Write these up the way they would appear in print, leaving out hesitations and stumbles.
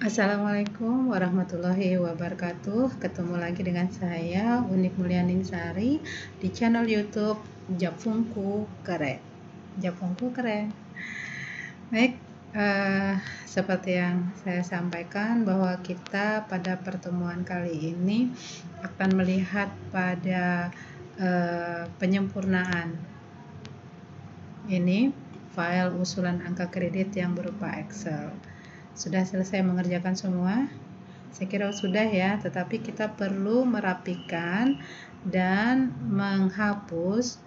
Assalamualaikum warahmatullahi wabarakatuh. Ketemu lagi dengan saya Unik Mulyaningsari di channel YouTube Japungku Keren. Japungku Keren. Baik, seperti yang saya sampaikan bahwa kita pada pertemuan kali ini akan melihat pada penyempurnaan ini file usulan angka kredit yang berupa Excel. Sudah selesai mengerjakan semua? Saya kira sudah ya, tetapi kita perlu merapikan dan menghapus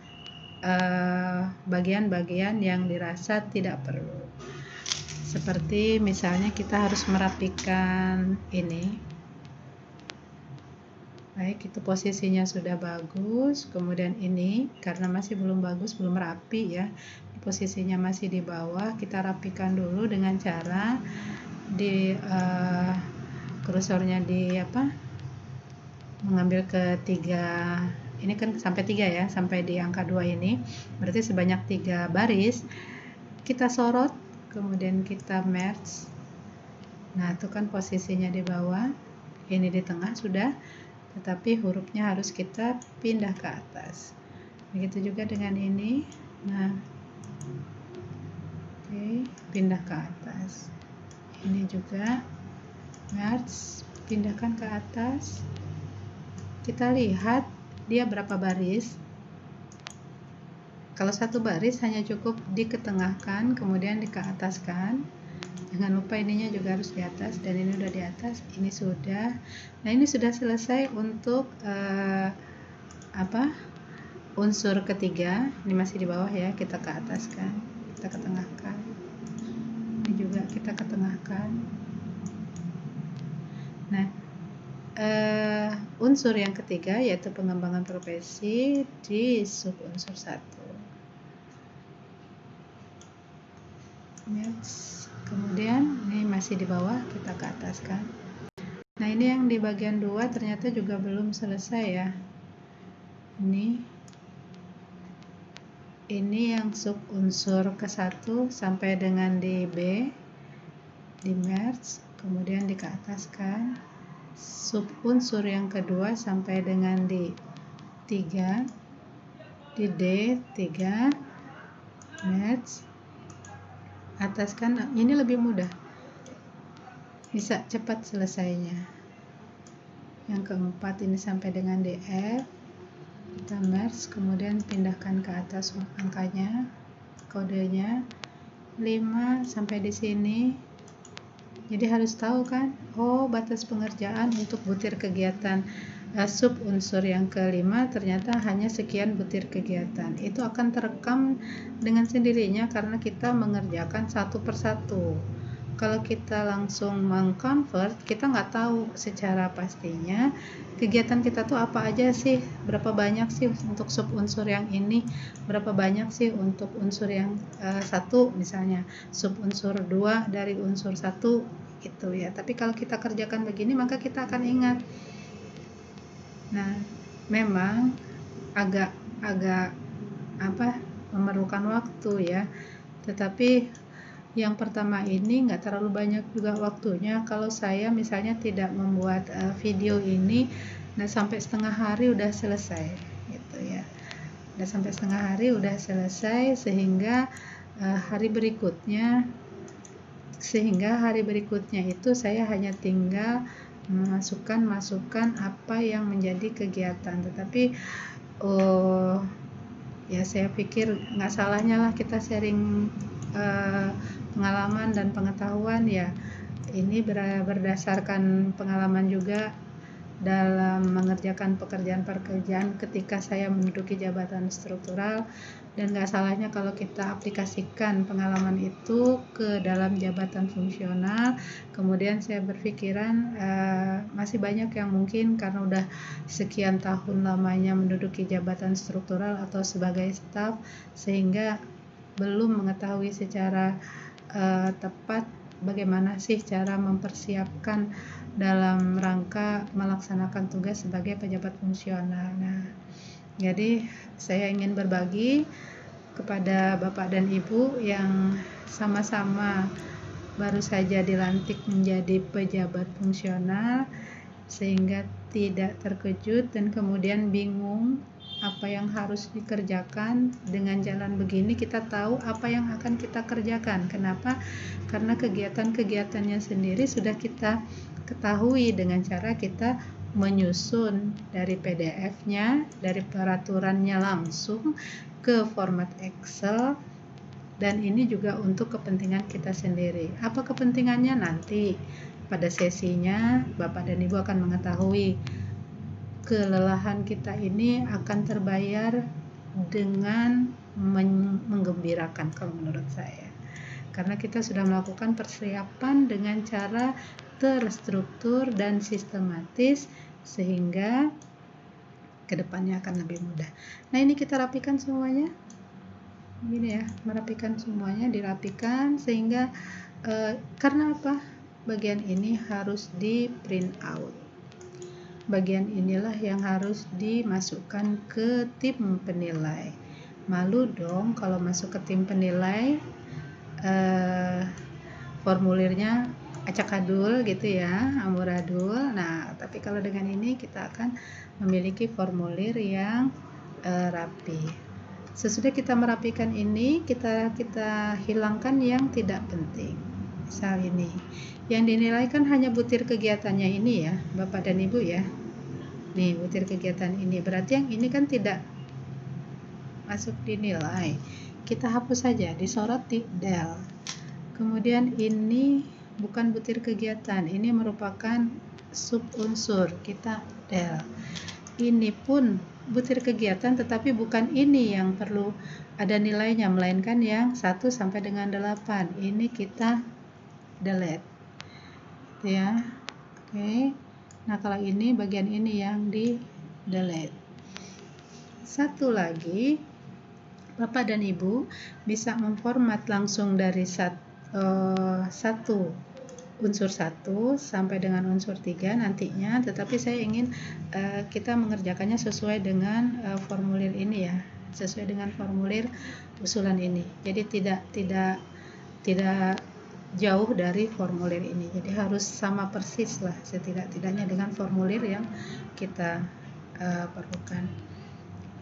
bagian-bagian yang dirasa tidak perlu. Seperti misalnya kita harus merapikan ini. Baik, itu posisinya sudah bagus. Kemudian ini karena masih belum bagus, belum rapi ya. Posisinya masih di bawah. Kita rapikan dulu dengan cara di kursornya mengambil ke 3, ini kan sampai 3 ya, sampai di angka 2 ini berarti sebanyak 3 baris. Kita sorot, kemudian kita merge. Nah, itu kan posisinya di bawah, ini di tengah sudah, tetapi hurufnya harus kita pindah ke atas. Begitu juga dengan ini. Nah, oke, pindah ke atas. Ini juga merge, pindahkan ke atas. Kita lihat dia berapa baris. Kalau satu baris hanya cukup diketengahkan, kemudian dikeataskan. Jangan lupa ininya juga harus di atas, dan ini udah di atas, ini sudah. Nah, ini sudah selesai untuk unsur ketiga. Ini masih di bawah ya, kita ke ataskan, kita ketengahkan. Ini juga kita ketengahkan. Nah, unsur yang ketiga yaitu pengembangan profesi di sub unsur 1. Kemudian ini masih di bawah, kita ke ataskan. Nah, ini yang di bagian 2 ternyata juga belum selesai ya. Ini yang sub unsur ke 1 sampai dengan di B, di merge, kemudian di ke ataskan. Sub unsur yang kedua sampai dengan di 3, di D 3, merge, ataskan. Ini lebih mudah, bisa cepat selesainya. Yang keempat ini sampai dengan DF, kita merge, kemudian pindahkan ke atas angkanya, kodenya 5 sampai di sini. Jadi harus tahu kan, batas pengerjaan untuk butir kegiatan sub unsur yang kelima ternyata hanya sekian butir kegiatan. Itu akan terekam dengan sendirinya karena kita mengerjakan satu persatu. Kalau kita langsung mengconvert, kita nggak tahu secara pastinya kegiatan kita tuh apa aja sih, berapa banyak sih untuk sub unsur yang ini, berapa banyak sih untuk unsur yang 1 misalnya, sub unsur 2 dari unsur 1 gitu ya. Tapi kalau kita kerjakan begini maka kita akan ingat. Nah, memang agak memerlukan waktu ya, tetapi yang pertama ini nggak terlalu banyak juga waktunya. Kalau saya misalnya tidak membuat video ini, nah sampai setengah hari udah selesai gitu ya. Udah sampai setengah hari udah selesai, sehingga hari berikutnya itu saya hanya tinggal masukkan apa yang menjadi kegiatan. Tetapi ya saya pikir nggak salahnya lah kita sharing pengalaman dan pengetahuan ya. Ini berdasarkan pengalaman juga dalam mengerjakan pekerjaan-pekerjaan ketika saya menduduki jabatan struktural, dan nggak salahnya kalau kita aplikasikan pengalaman itu ke dalam jabatan fungsional. Kemudian saya berpikiran masih banyak yang mungkin karena udah sekian tahun lamanya menduduki jabatan struktural atau sebagai staf, sehingga belum mengetahui secara tepat bagaimana sih cara mempersiapkan dalam rangka melaksanakan tugas sebagai pejabat fungsional. Nah, jadi saya ingin berbagi kepada Bapak dan Ibu yang sama-sama baru saja dilantik menjadi pejabat fungsional, sehingga tidak terkejut dan kemudian bingung apa yang harus dikerjakan. Dengan jalan begini kita tahu apa yang akan kita kerjakan. Kenapa? Karena kegiatan-kegiatannya sendiri sudah kita ketahui dengan cara kita menyusun dari PDF-nya, dari peraturannya langsung ke format Excel. Dan ini juga untuk kepentingan kita sendiri. Apa kepentingannya? Nanti pada sesinya Bapak dan Ibu akan mengetahui kelelahan kita ini akan terbayar dengan menggembirakan kalau menurut saya. Karena kita sudah melakukan persiapan dengan cara terstruktur dan sistematis sehingga kedepannya akan lebih mudah. Nah, ini kita rapikan semuanya. Gini ya, merapikan semuanya, dirapikan sehingga karena apa? Bagian ini harus di print out. Bagian inilah yang harus dimasukkan ke tim penilai. Malu dong kalau masuk ke tim penilai formulirnya acak-adul gitu ya, amburadul. Nah, tapi kalau dengan ini kita akan memiliki formulir yang rapi. Sesudah kita merapikan ini, kita hilangkan yang tidak penting. Misal ini, yang dinilai kan hanya butir kegiatannya ini ya, Bapak dan Ibu ya. Nih, butir kegiatan ini. Berarti yang ini kan tidak masuk dinilai. Kita hapus saja, disorot di del. Kemudian ini bukan butir kegiatan, ini merupakan subunsur, kita del. Ini pun butir kegiatan, tetapi bukan ini yang perlu ada nilainya, melainkan yang 1 sampai dengan 8. Ini kita delete ya. Oke. Nah, kalau ini bagian ini yang di delete. Satu lagi, Bapak dan Ibu bisa memformat langsung dari unsur 1 sampai dengan unsur 3 nantinya, tetapi saya ingin kita mengerjakannya sesuai dengan formulir ini ya, sesuai dengan formulir usulan ini. Jadi tidak jauh dari formulir ini. Jadi harus sama persis lah setidak-tidaknya dengan formulir yang kita perlukan.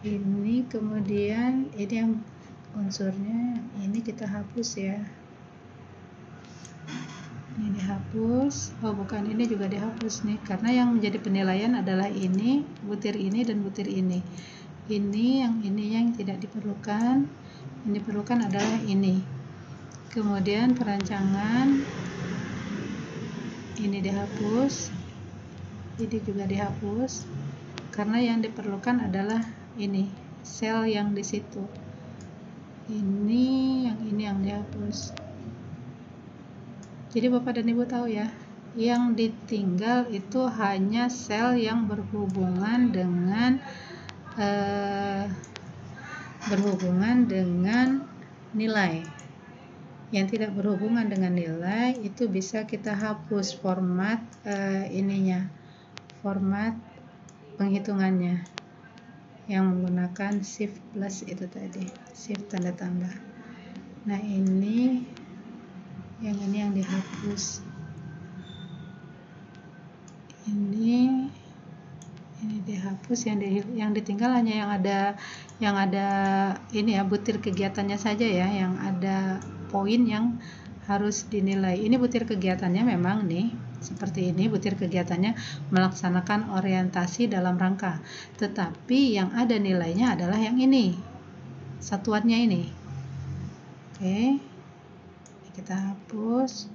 Ini kemudian ini yang unsurnya, ini kita hapus ya. Ini dihapus. Oh bukan, ini juga dihapus nih, karena yang menjadi penilaian adalah ini, butir ini dan butir ini. Ini yang tidak diperlukan. Yang diperlukan adalah ini. Kemudian perancangan ini dihapus. Ini juga dihapus. Karena yang diperlukan adalah ini, sel yang di situ. Ini yang dihapus. Jadi Bapak dan Ibu tahu ya, yang ditinggal itu hanya sel yang berhubungan dengan nilai. Yang tidak berhubungan dengan nilai itu bisa kita hapus format format penghitungannya yang menggunakan shift plus itu tadi, shift tanda tambah. Nah, ini yang dihapus. Ini dihapus, yang ditinggal hanya yang ada ini ya, butir kegiatannya saja ya, yang ada poin yang harus dinilai. Ini butir kegiatannya memang nih seperti ini, butir kegiatannya melaksanakan orientasi dalam rangka, tetapi yang ada nilainya adalah yang ini, satuannya ini. Oke, kita hapus.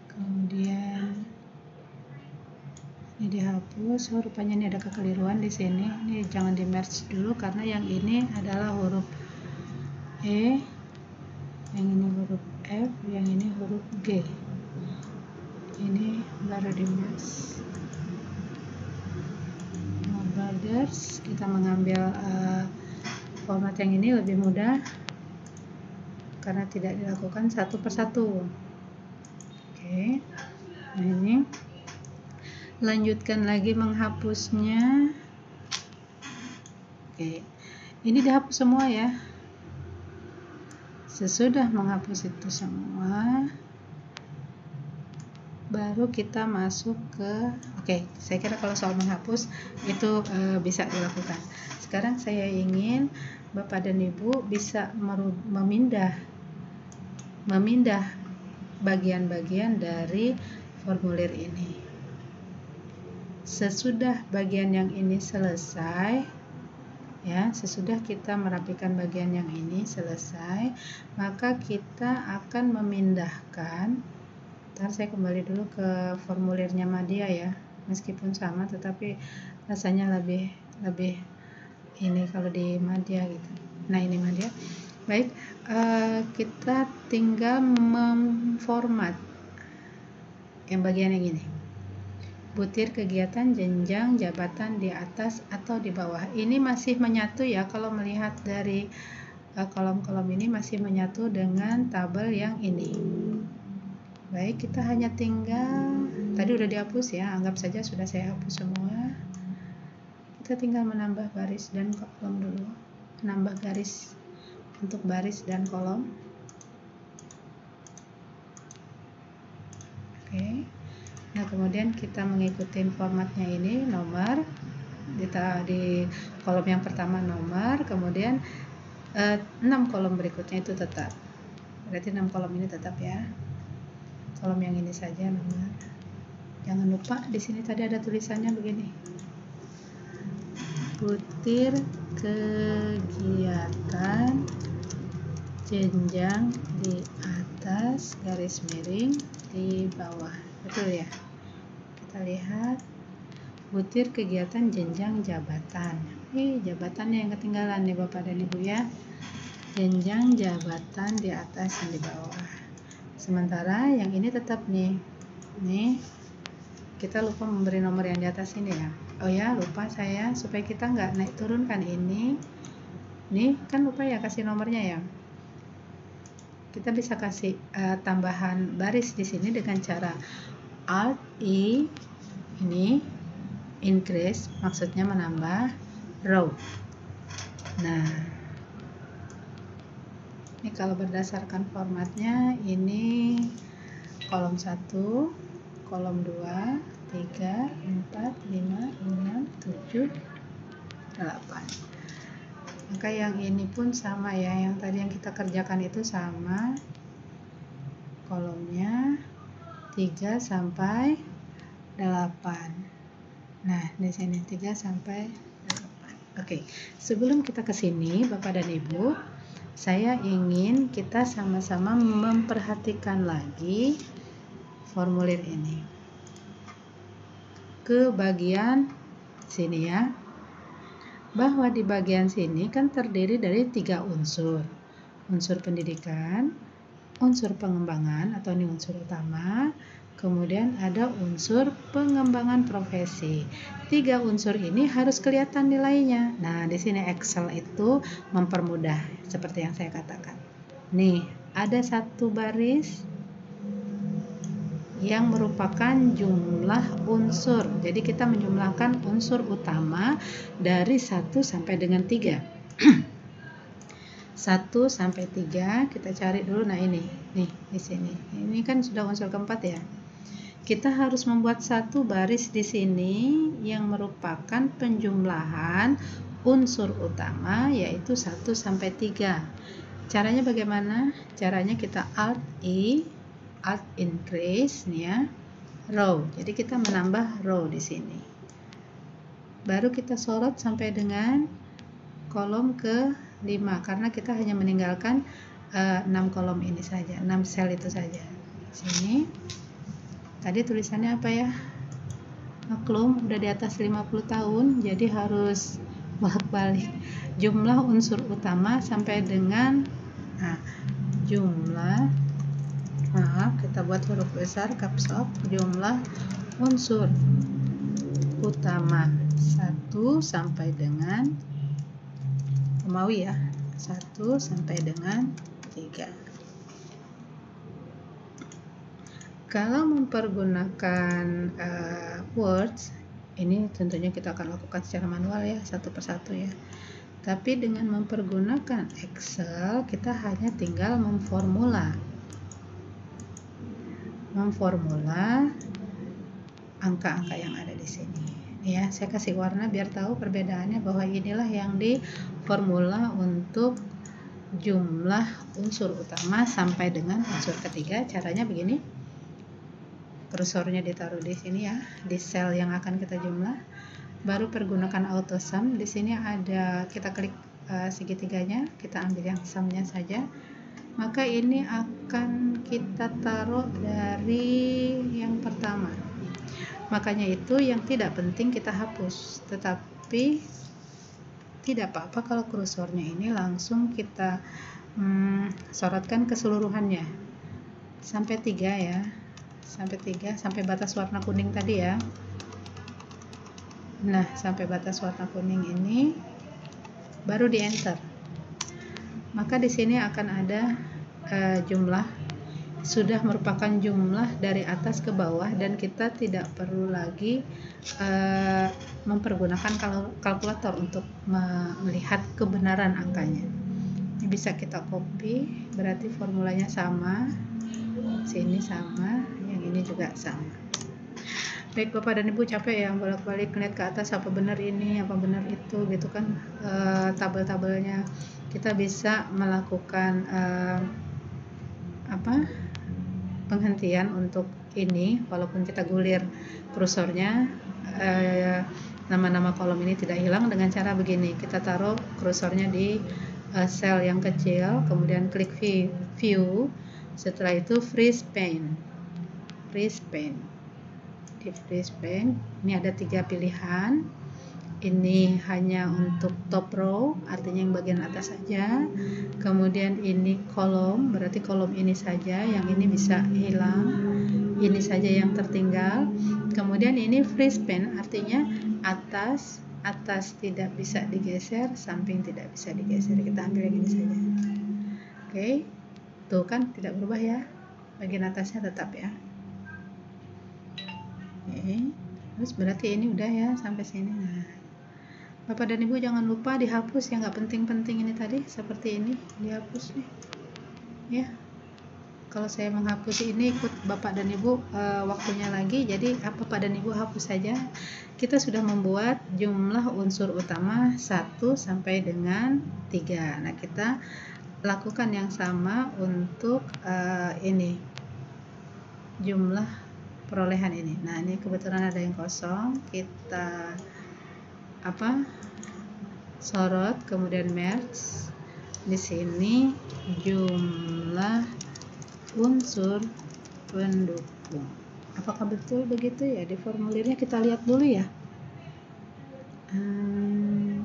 Kemudian ini dihapus. Oh, rupanya ini ada kekeliruan di sini. Ini jangan di merge dulu karena yang ini adalah huruf E, yang ini huruf F, yang ini huruf G. Ini baru di merge. Brothers, kita mengambil format yang ini lebih mudah karena tidak dilakukan satu persatu. Oke, nah ini lanjutkan lagi menghapusnya. Oke, ini dihapus semua ya. Sesudah menghapus itu semua, baru kita masuk ke saya kira kalau soal menghapus itu bisa dilakukan. Sekarang saya ingin Bapak dan Ibu bisa memindah bagian-bagian dari formulir ini. Sesudah bagian yang ini selesai, ya, sesudah kita merapikan bagian yang ini selesai, maka kita akan memindahkan. Ntar saya kembali dulu ke formulirnya Madya ya, meskipun sama tetapi rasanya lebih ini kalau di Madya gitu. Nah ini Madya. Baik, kita tinggal memformat yang bagian yang ini. Butir kegiatan jenjang jabatan di atas atau di bawah. Ini masih menyatu ya, kalau melihat dari kolom-kolom ini masih menyatu dengan tabel yang ini. Baik, kita hanya tinggal, tadi udah dihapus ya, anggap saja sudah saya hapus semua. Kita tinggal menambah baris dan kolom dulu. Menambah garis untuk baris dan kolom. Oke. Nah, kemudian kita mengikuti formatnya ini, nomor di kolom yang pertama nomor, kemudian 6 kolom berikutnya itu tetap. Berarti 6 kolom ini tetap ya. Kolom yang ini saja nomor. Jangan lupa di sini tadi ada tulisannya begini. Butir kegiatan jenjang di atas garis miring di bawah. Betul ya? Kita lihat butir kegiatan jenjang jabatan. Jabatannya yang ketinggalan nih Bapak dan Ibu ya. Jenjang jabatan di atas dan di bawah. Sementara yang ini tetap nih. Nih, kita lupa memberi nomor yang di atas ini ya. Oh ya, lupa saya supaya kita nggak naik turunkan ini. Nih, kan lupa ya kasih nomornya ya. Kita bisa kasih tambahan baris di sini dengan cara Alt I ini increase, maksudnya menambah row. Nah, ini kalau berdasarkan formatnya ini kolom 1, kolom 2, 3, 4, 5, 6, 7, 8. Maka yang ini pun sama ya, yang tadi yang kita kerjakan itu sama. Kolomnya 3 sampai 8. Nah, di sini 3 sampai 8. Oke, sebelum kita ke sini Bapak dan Ibu, saya ingin kita sama-sama memperhatikan lagi formulir ini. Ke bagian sini ya. Bahwa di bagian sini kan terdiri dari 3 unsur. Unsur pendidikan, unsur pengembangan atau ini unsur utama, kemudian ada unsur pengembangan profesi. 3 unsur ini harus kelihatan nilainya. Nah, di sini Excel itu mempermudah seperti yang saya katakan. Nih, ada satu baris yang merupakan jumlah unsur. Jadi kita menjumlahkan unsur utama dari 1 sampai dengan 3. 1 sampai 3 kita cari dulu. Nah ini nih di sini. Ini kan sudah unsur keempat ya. Kita harus membuat satu baris di sini yang merupakan penjumlahan unsur utama yaitu 1 sampai 3. Caranya bagaimana? Caranya kita Alt I, Alt increase nih ya. Row. Jadi kita menambah row di sini. Baru kita sorot sampai dengan kolom ke 5 karena kita hanya meninggalkan 6 kolom ini saja, 6 sel itu saja. Sini tadi tulisannya apa ya? Maklum udah di atas 50 tahun jadi harus bolak-balik. Jumlah unsur utama sampai dengan jumlah, kita buat huruf besar caps lock, jumlah unsur utama 1 sampai dengan Romawi ya, 1 sampai dengan 3. Kalau mempergunakan Words, ini tentunya kita akan lakukan secara manual ya, satu persatu ya. Tapi dengan mempergunakan Excel, kita hanya tinggal memformula. memformula angka-angka yang ada di sini. Ya, saya kasih warna biar tahu perbedaannya, bahwa inilah yang di formula untuk jumlah unsur utama sampai dengan unsur ketiga. Caranya begini. Kursornya ditaruh di sini ya, di sel yang akan kita jumlah. Baru pergunakan auto sum. Di sini ada, kita klik segitiganya, kita ambil yang sumnya saja. Maka ini akan kita taruh dari yang pertama. Makanya itu yang tidak penting kita hapus, tetapi tidak apa-apa kalau kursornya ini langsung kita sorotkan keseluruhannya sampai 3 ya, sampai 3, sampai batas warna kuning tadi ya. Nah, sampai batas warna kuning ini baru di enter. Maka di sini akan ada jumlah, sudah merupakan jumlah dari atas ke bawah, dan kita tidak perlu lagi mempergunakan kalkulator untuk melihat kebenaran angkanya. Ini bisa kita copy, berarti formulanya sama, sini sama, yang ini juga sama. Baik Bapak dan Ibu, capek ya bolak-balik ngeliat ke atas apa benar ini, apa benar itu gitu kan, tabel-tabelnya. Kita bisa melakukan penghentian untuk ini, walaupun kita gulir kursornya, nama-nama kolom ini tidak hilang dengan cara begini. Kita taruh kursornya di sel yang kecil, kemudian klik view, setelah itu freeze paint. Di freeze paint ini ada 3 pilihan. Ini hanya untuk top row, artinya yang bagian atas saja. Kemudian ini kolom, berarti kolom ini saja, yang ini bisa hilang, ini saja yang tertinggal. Kemudian ini freeze paint, artinya atas tidak bisa digeser, samping tidak bisa digeser. Kita ambil yang ini saja. Oke, tuh kan tidak berubah ya, bagian atasnya tetap ya. Oke, terus berarti ini udah ya sampai sini. Nah, Bapak dan Ibu jangan lupa dihapus yang nggak penting-penting ini tadi, seperti ini dihapus nih ya. Kalau saya menghapus ini ikut Bapak dan Ibu waktunya lagi, jadi Bapak dan Ibu hapus saja. Kita sudah membuat jumlah unsur utama 1 sampai dengan 3. Nah, kita lakukan yang sama untuk ini, jumlah perolehan ini. Nah, ini kebetulan ada yang kosong, kita sorot, kemudian merge. Di sini jumlah unsur pendukung. Apakah betul begitu ya? Di formulirnya kita lihat dulu ya.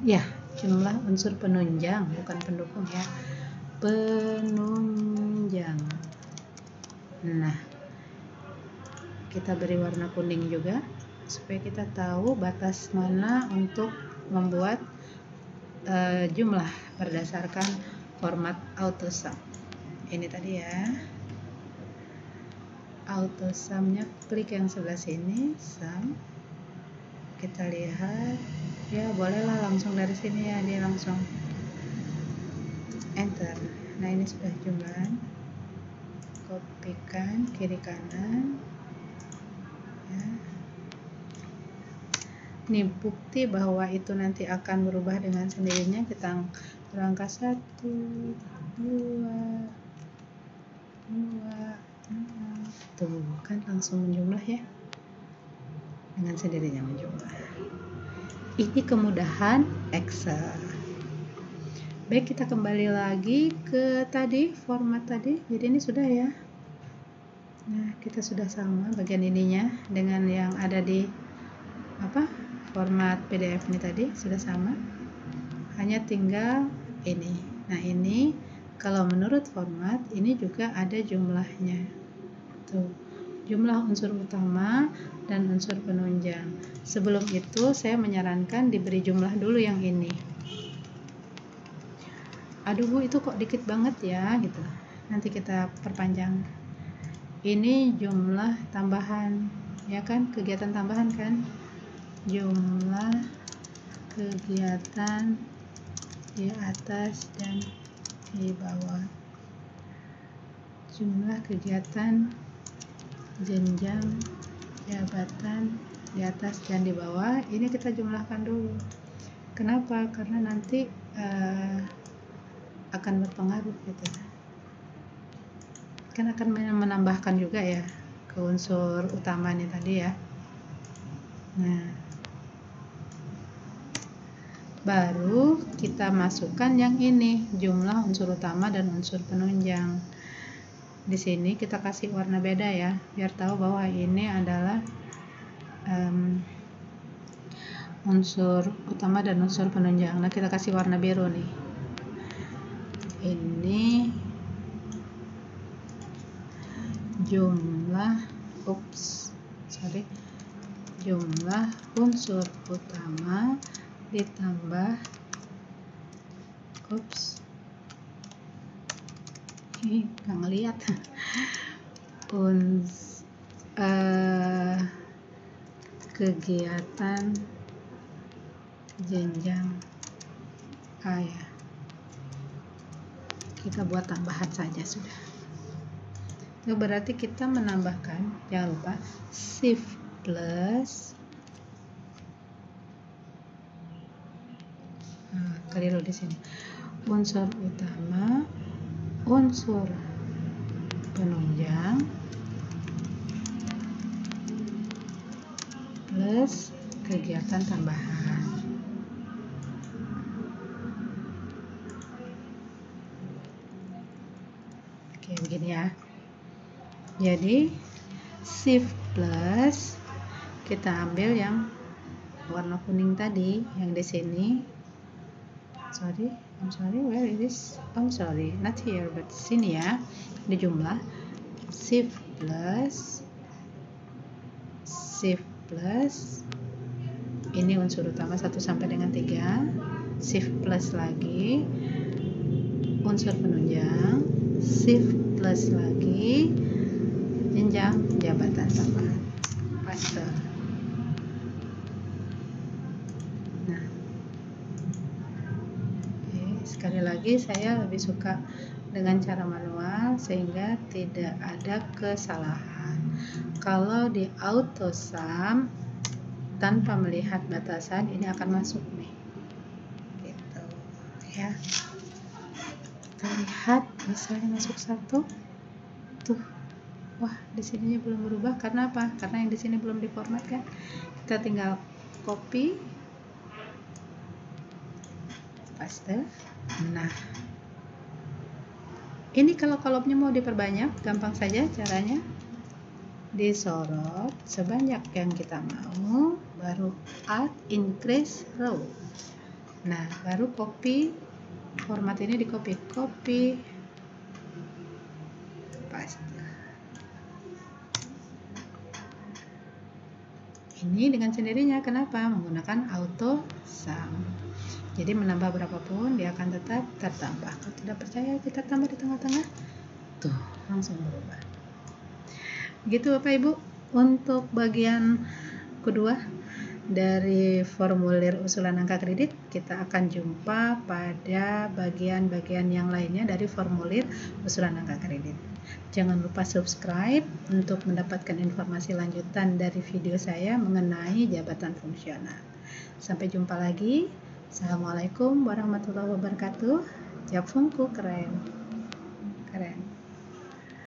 Ya, jumlah unsur penunjang, bukan pendukung ya. Penunjang. Nah, kita beri warna kuning juga supaya kita tahu batas mana untuk membuat jumlah berdasarkan format auto sum. Ini tadi ya, auto sumnya, klik yang sebelah sini, sum. Kita lihat ya, bolehlah langsung dari sini ya, dia langsung enter. Nah, ini sudah jumlah, kopikan kiri kanan ya. Ini bukti bahwa itu nanti akan berubah dengan sendirinya. Kita berangka 1, 2, 6. Tuh kan langsung menjumlah ya, dengan sendirinya menjumlah. Ini kemudahan Excel. Baik, kita kembali lagi ke tadi, format tadi. Jadi ini sudah ya. Nah, kita sudah sama bagian ininya dengan yang ada di format PDF ini tadi, sudah sama, hanya tinggal ini. Nah, ini kalau menurut format ini juga ada jumlahnya tuh, jumlah unsur utama dan unsur penunjang. Sebelum itu saya menyarankan diberi jumlah dulu yang ini. Aduh Bu, itu kok dikit banget ya gitu, nanti kita perpanjang. Ini jumlah tambahan ya kan, kegiatan tambahan kan, jumlah kegiatan di atas dan di bawah. Jumlah kegiatan jenjang jabatan di atas dan di bawah. Ini kita jumlahkan dulu. Kenapa? Karena nanti akan berpengaruh gitu. Kan akan menambahkan juga ya ke unsur utamanya tadi ya. Nah, baru kita masukkan yang ini, jumlah unsur utama dan unsur penunjang. Di sini kita kasih warna beda ya, biar tahu bahwa ini adalah unsur utama dan unsur penunjang. Nah, kita kasih warna biru nih. Ini jumlah jumlah unsur utama ditambah ini nggak ngeliat kegiatan jenjang A ya. Kita buat tambahan saja sudah. Itu berarti kita menambahkan, jangan lupa shift plus keliru di sini, unsur utama, unsur penunjang plus kegiatan tambahan. Oke, begini ya. Jadi shift plus kita ambil yang warna kuning tadi, yang di sini. I'm sorry, where it is? I'm sorry, not here, but sini ya. Di jumlah shift plus ini unsur utama 1 sampai dengan 3, shift plus lagi unsur penunjang, shift plus lagi jenjang jabatan tambahan. Paste. Nah, sekali lagi saya lebih suka dengan cara manual sehingga tidak ada kesalahan. Kalau di auto sum tanpa melihat batasan ini akan masuk nih, gitu ya. Kita lihat misalnya masuk 1 tuh, wah di sininya belum berubah karena apa? Karena yang di sini belum diformat kan. Kita tinggal copy, paste. Nah, ini kalau kolomnya mau diperbanyak, gampang saja caranya. Disorot sebanyak yang kita mau, baru add increase row. Nah, baru copy, format ini di copy, paste. Ini dengan sendirinya, kenapa? Menggunakan auto sum. Jadi menambah berapapun dia akan tetap tertambah. Kalau tidak percaya kita tambah di tengah-tengah, tuh langsung berubah. Gitu Bapak Ibu, untuk bagian kedua dari formulir usulan angka kredit, kita akan jumpa pada bagian-bagian yang lainnya dari formulir usulan angka kredit. Jangan lupa subscribe untuk mendapatkan informasi lanjutan dari video saya mengenai jabatan fungsional. Sampai jumpa lagi. Assalamualaikum warahmatullahi wabarakatuh. Japfungku keren.